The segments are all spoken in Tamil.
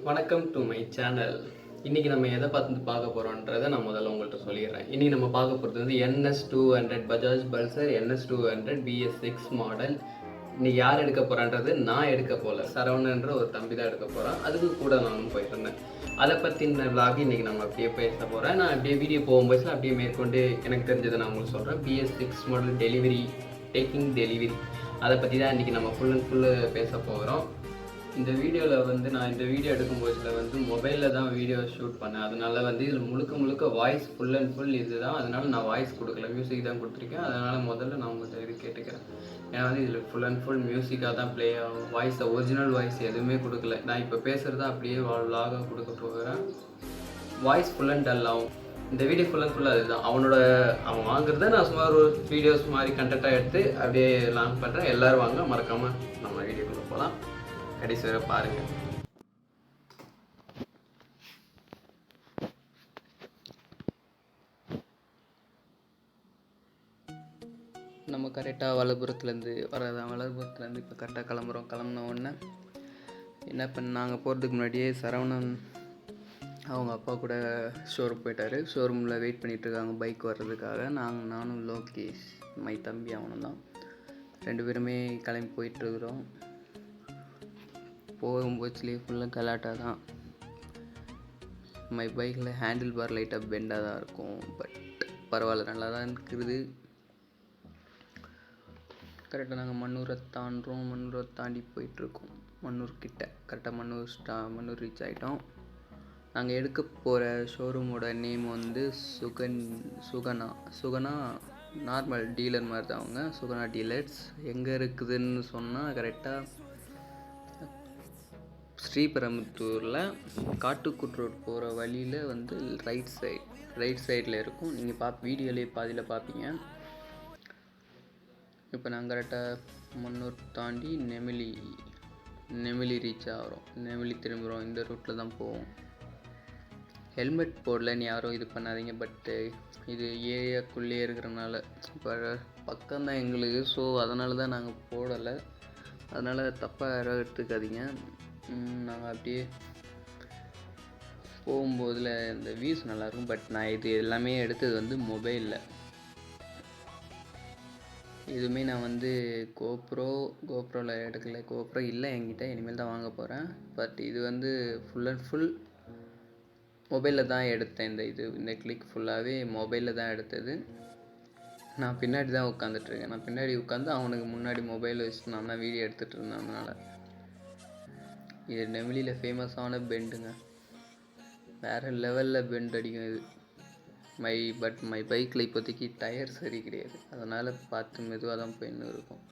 வணக்கம் டு மை சேனல். இன்றைக்கி நம்ம எதை பார்க்க போகிறோன்றதை நான் முதல்ல உங்கள்கிட்ட சொல்லிடுறேன். இன்றைக்கி நம்ம பார்க்க போகிறது வந்து NS200 Bajaj Pulsar NS200 BS6 model. இன்றைக்கி யார் எடுக்க போகிறான்றது நான் எடுக்க போகல, சரவணன்ற ஒரு தம்பி தான் எடுக்க போகிறான். அதுக்கு கூட நானும் போயிட்டுருந்தேன். அதை பற்றின விளாக் இன்றைக்கி நம்ம அப்படியே பேச போகிறேன். நான் அப்படியே வீடியோ போகும்போது அப்படியே மேற்கொண்டு எனக்கு தெரிஞ்சதை நான் உங்களுக்கு சொல்கிறேன். BS6 மாடல் டெலிவரி அதை பற்றி தான் இன்றைக்கி நம்ம ஃபுல் அண்ட் ஃபுல்லு பேச போகிறோம். இந்த வீடியோவில் வந்து நான் இந்த வீடியோ எடுக்கும்போதில் வந்து மொபைலில் தான் வீடியோ ஷூட் பண்ணேன். அதனால் வந்து இதில் முழுக்க வாய்ஸ் ஃபுல் அண்ட் ஃபுல் இது தான். அதனால் நான் வாய்ஸ் கொடுக்கல, மியூசிக் தான் கொடுத்துருக்கேன். அதனால் முதல்ல நான் உங்கள்கிட்ட இது கேட்டுக்கிறேன். ஏன்னா வந்து இதில் ஃபுல் அண்ட் ஃபுல் மியூசிக்காக தான் ப்ளே ஆகும். வாய்ஸை ஒரிஜினல் வாய்ஸ் எதுவுமே கொடுக்கல. நான் இப்போ பேசுகிறத அப்படியே வ்ளாகாக கொடுக்க போகிறேன். வாய்ஸ் ஃபுல் அண்ட் டல் ஆகும். இந்த வீடியோ ஃபுல் அண்ட் ஃபுல் அதுதான். அவன் வாங்குறத நான் சும்மா ஒரு வீடியோஸ் மாதிரி கண்டென்ட்டாக எடுத்து அப்படியே லான்ச் பண்ணுறேன். எல்லோரும் வாங்க, மறக்காமல் நம்ம வீடியோக்குள்ளே போகலாம். கடைசி வரை பாருங்கள். நம்ம கரெக்டாக வலதுபுறத்துலேருந்து இப்போ கரெக்டாக கிளம்புன உடனே என்ன பண்ண, நாங்கள் போகிறதுக்கு முன்னாடியே சரவணன் அவங்க அப்பா கூட ஷோரூம் போயிட்டார். ஷோரூமில் வெயிட் பண்ணிகிட்ருக்காங்க பைக் வர்றதுக்காக. நானும் லோகேஷ் மை தம்பி அவனும் தான் 2 பேருமே கிளம்பி போயிட்டுருக்குறோம். போகும்போதுலேயே ஃபுல்லாக கலாட்டாக தான். மை பைக்கில் ஹேண்டில் பார் லைட்டாக பெண்டாக தான் இருக்கும். பட் பரவாயில்ல, நல்லா தான் இருக்குது. கரெக்டாக நாங்கள் மண்ணூரை தாண்டுறோம். மண்ணூரை தாண்டி போயிட்டுருக்கோம். மண்ணூர் கிட்ட கரெக்டாக மண்ணூர் ரீச் ஆகிட்டோம். நாங்கள் எடுக்க போகிற ஷோரூமோட நேம் வந்து சுகனா நார்மல் டீலர் மாதிரி தான். அவங்க சுகனா டீலர்ஸ் எங்கே இருக்குதுன்னு சொன்னால் கரெக்டாக ஸ்ரீபெரும்புத்தூரில் காட்டுக்குட் ரோட் போகிற வழியில் வந்து ரைட் சைடில் இருக்கும். நீங்கள் வீடியோலேயே பாதியில் பார்ப்பீங்க. இப்போ நாங்கள் கரெக்டாக மண்ணூர் தாண்டி நெமிலி ரீச் ஆகிறோம். நெமிலி திரும்புகிறோம். இந்த ரூட்டில் தான் போவோம். ஹெல்மெட் போடலன்னு யாரும் இது பண்ணாதீங்க. பட்டு இது ஏரியாக்குள்ளேயே இருக்கிறனால இப்போ பக்கம்தான் எங்களுக்கு. ஸோ அதனால தான் நாங்கள் போடலை. அதனால் தப்பாக யாரும் எடுத்துக்காதீங்க. நாங்கள் அப்படியே போகும்போதில் இந்த வியூஸ் நல்லாயிருக்கும். பட் நான் இது எல்லாமே எடுத்தது வந்து மொபைலில். இதுவுமே நான் வந்து கோப்ரோவில் எடுக்கலை. கோப்ரோ இல்லை என்கிட்ட, இனிமேல் தான் வாங்க போகிறேன். பட் இது வந்து ஃபுல் அண்ட் ஃபுல் மொபைலில் தான் எடுத்தேன். இந்த கிளிக் ஃபுல்லாகவே மொபைலில் தான் எடுத்தது. நான் பின்னாடி தான் உட்காந்துட்ருக்கேன். நான் பின்னாடி உட்காந்து அவனுக்கு முன்னாடி மொபைல் வச்சுட்டு நான் தான் வீடியோ எடுத்துகிட்டு இருந்தேன். அதனால் இது நெமிலியில் ஃபேமஸான பெண்டுங்க. வேறு லெவலில் பெண்ட் அடிக்கும் இது. மை பைக்கில் இப்போதைக்கு டயர் சரி கிடையாது. அதனால் பார்த்து மெதுவாக தான் போயின்னு இருக்கும்.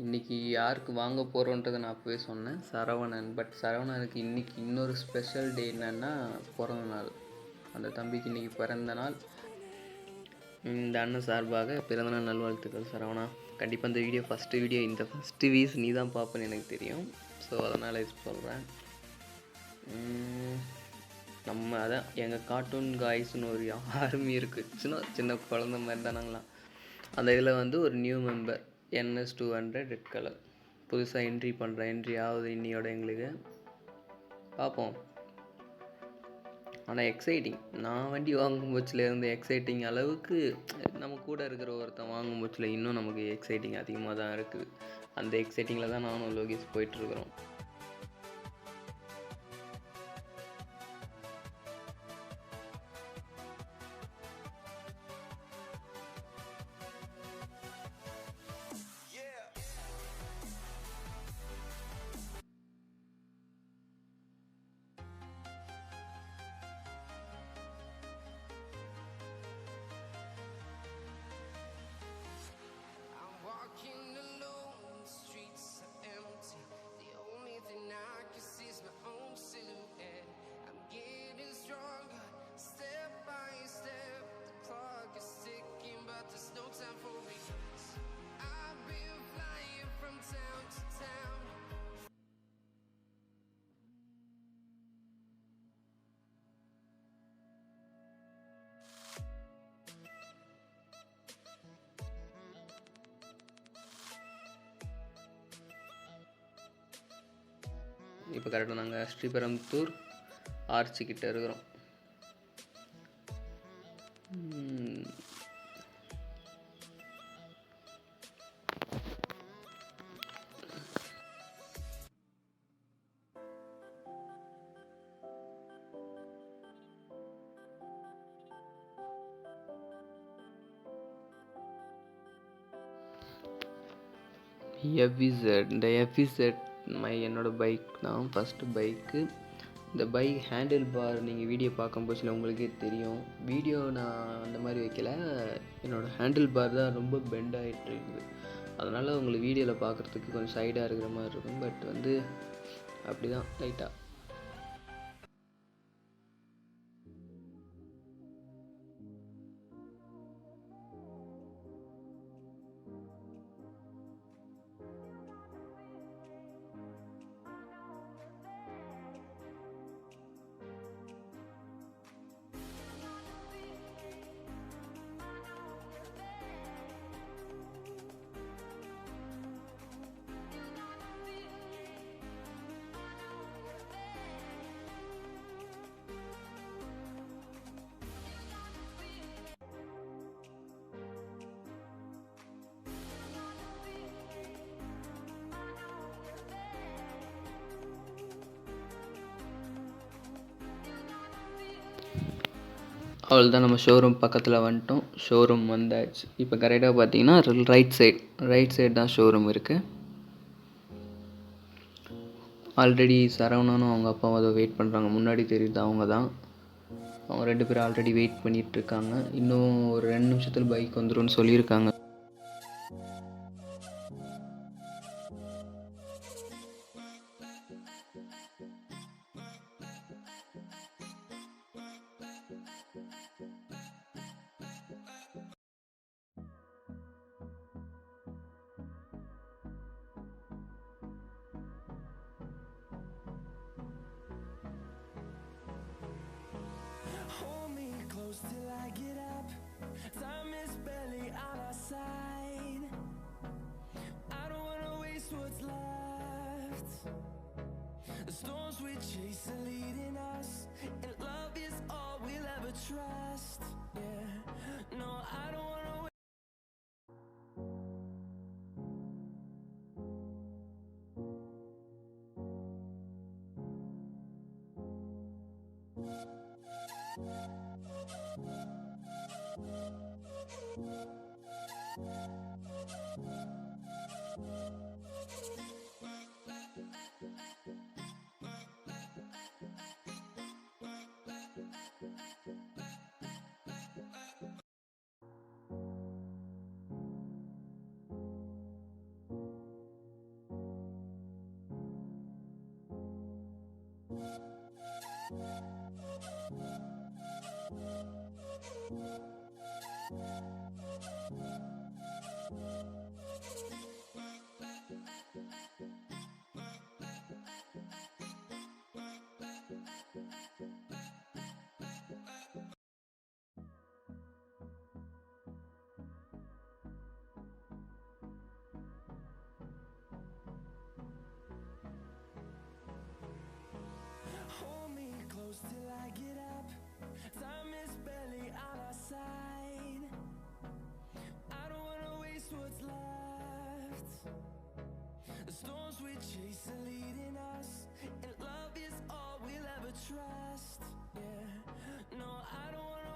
இன்றைக்கி யாருக்கு வாங்க போகிறோன்றதை நான் அப்போவே சொன்னேன், சரவணன். பட் சரவணனுக்கு இன்றைக்கி இன்னொரு ஸ்பெஷல் டே என்னென்னா பிறந்த நாள். அந்த தம்பிக்கு இன்றைக்கி பிறந்த நாள். இந்த அண்ணன் சார்பாக பிறந்தநாள் நல்வாழ்த்துக்கள் சரவணா. கண்டிப்பாக இந்த வீடியோ ஃபஸ்ட்டு வீஸ் நீ தான் பார்ப்பேன்னு எனக்கு தெரியும். ஸோ அதனால் இது சொல்கிறேன். நம்ம அதான் எங்கள் கார்ட்டூன் காய்ஸ்னு ஒரு ஆர்மி இருக்குது. சின்ன குழந்த மாதிரி தானாங்களாம். அந்த இதில் வந்து ஒரு new member NS200 red colour புதுசாக என்ட்ரி ஆகுது இன்னையோட எங்களுக்கு. பார்ப்போம். ஆனால் எக்ஸைட்டிங். நான் வண்டி வாங்கும் பட்சத்தில் இருந்த எக்ஸைட்டிங் அளவுக்கு நம்ம கூட இருக்கிற ஒருத்தன் வாங்கும் பட்சத்தில் இன்னும் நமக்கு எக்ஸைட்டிங் அதிகமாக தான் இருக்குது. அந்த எக்ஸைட்டிங்கில் தான் நானும் லோகேஷ் போயிட்டுருக்குறோம். இப்போ கரெக்டாக நாங்கள் ஸ்ரீபெரும்புத்தூர் ஆர்ச்சிக்கிட்ட இருக்கிறோம். எஃப்இசட், இந்த எஃப்இசட் என்னோடய பைக் தான், ஃபஸ்ட்டு பைக்கு. இந்த பைக் ஹேண்டில் பார் நீங்கள் வீடியோ பார்க்கும்போது சில உங்களுக்கே தெரியும். வீடியோ நான் அந்த மாதிரி வைக்கல, என்னோடய ஹேண்டில் பார் தான் ரொம்ப பெண்ட் ஆகிட்டு இருக்குது. அதனால் உங்களுக்கு வீடியோவில் பார்க்குறதுக்கு கொஞ்சம் சைடாக இருக்கிற மாதிரி இருக்கும். பட் வந்து அப்படி தான் லைட்டாக. அவ்வளோதான், நம்ம ஷோரூம் பக்கத்தில் வந்துட்டோம். ஷோரூம் வந்தாச்சு. இப்போ கரெக்டாக பார்த்தீங்கன்னா ரைட் சைடு தான் ஷோரூம் இருக்குது. ஆல்ரெடி சரவணனும் அவங்க அப்பாவும் அதை வெயிட் பண்ணுறாங்க. முன்னாடி தெரியுது அவங்க தான். அவங்க 2 பேரும் ஆல்ரெடி வெயிட் பண்ணிகிட்ருக்காங்க. இன்னும் ஒரு 2 நிமிஷத்தில் பைக் வந்துடும்னு சொல்லியிருக்காங்க. Till I get up, time is barely on our side. I don't wanna waste what's left. The storms we chase are leading us, and love is all we'll ever trust. Yeah, no, I don't wanna hold me close till I get up. Time is barely on our side. I don't wanna waste what's left. The storms we chase are leading us, and love is all we'll ever trust. Yeah, no, I don't wanna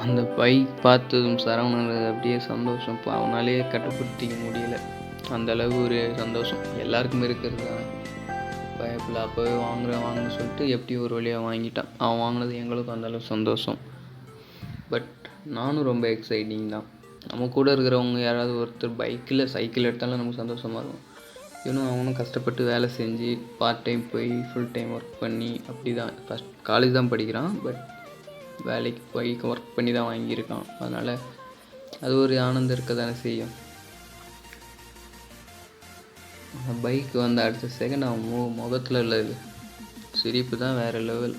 அந்த பைக் பார்த்ததும் சரவணனுக்கு அப்படியே சந்தோஷம் அவனாலே கட்டுப்படுத்திக்க முடியல. அந்தளவு ஒரு சந்தோஷம் எல்லாருக்குமே இருக்கிறது தான். பயப்பில் அப்போவே வாங்குன்னு சொல்லிட்டு எப்படியும் ஒரு வழியாக வாங்கிட்டான். அவன் வாங்கினது எங்களுக்கும் அந்தளவு சந்தோஷம். பட் நானும் ரொம்ப எக்ஸைட்டிங் தான். நம்ம கூட இருக்கிறவங்க யாராவது ஒருத்தர் பைக்கில் சைக்கிள் எடுத்தாலும் நமக்கு சந்தோஷமாக இருக்கும். இன்னும் அவனும் கஷ்டப்பட்டு வேலை செஞ்சு பார்ட் டைம் போய் ஃபுல் டைம் ஒர்க் பண்ணி அப்படி தான் ஃபஸ்ட் காலேஜ் தான் படிக்கிறான். பட் வேலைக்கு போய் ஒர்க் பண்ணி தான் வாங்கியிருக்கான். அதனால் அது ஒரு ஆனந்தம் இருக்க தானே செய்யும். அந்த பைக்கு வந்து அடுத்த செகண்ட் அவன் முகத்தில் உள்ள சிரிப்பு தான் வேறு லெவல்.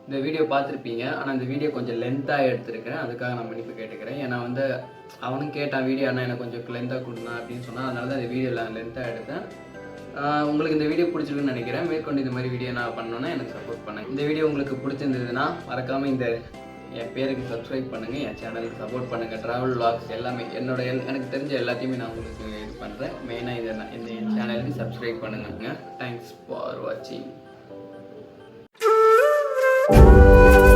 இந்த வீடியோ பார்த்துருப்பீங்க. ஆனால் இந்த வீடியோ கொஞ்சம் லென்த்தாக எடுத்திருக்கேன். அதுக்காக நான் மன்னிப்பு கேட்டுக்கிறேன். ஏன்னா வந்து அவனும் கேட்டான் வீடியோ, ஆனால் எனக்கு கொஞ்சம் லென்த்தாக கொடுங்க அப்படின்னு சொன்னால், அதனால தான் இந்த வீடியோ லென்த்தாக எடுத்தேன். உங்களுக்கு இந்த வீடியோ பிடிச்சிருக்குன்னு நினைக்கிறேன். மேற்கொண்டு இந்த மாதிரி வீடியோ நான் பண்ணணுன்னா எனக்கு சப்போர்ட் பண்ணுங்கள். இந்த வீடியோ உங்களுக்கு பிடிச்சிருந்ததுன்னா மறக்காமல் என் பேருக்கு சப்ஸ்கிரைப் பண்ணுங்கள், என் சேனலுக்கு சப்போர்ட் பண்ணுங்கள். ட்ராவல் vlogs எல்லாமே எனக்கு தெரிஞ்ச எல்லாத்தையுமே நான் உங்களுக்கு இது பண்ணுறேன். மெயினாக இந்த என் சேனலுக்கு சப்ஸ்கிரைப் பண்ணுங்க. தேங்க்ஸ் ஃபார் வாட்சிங்.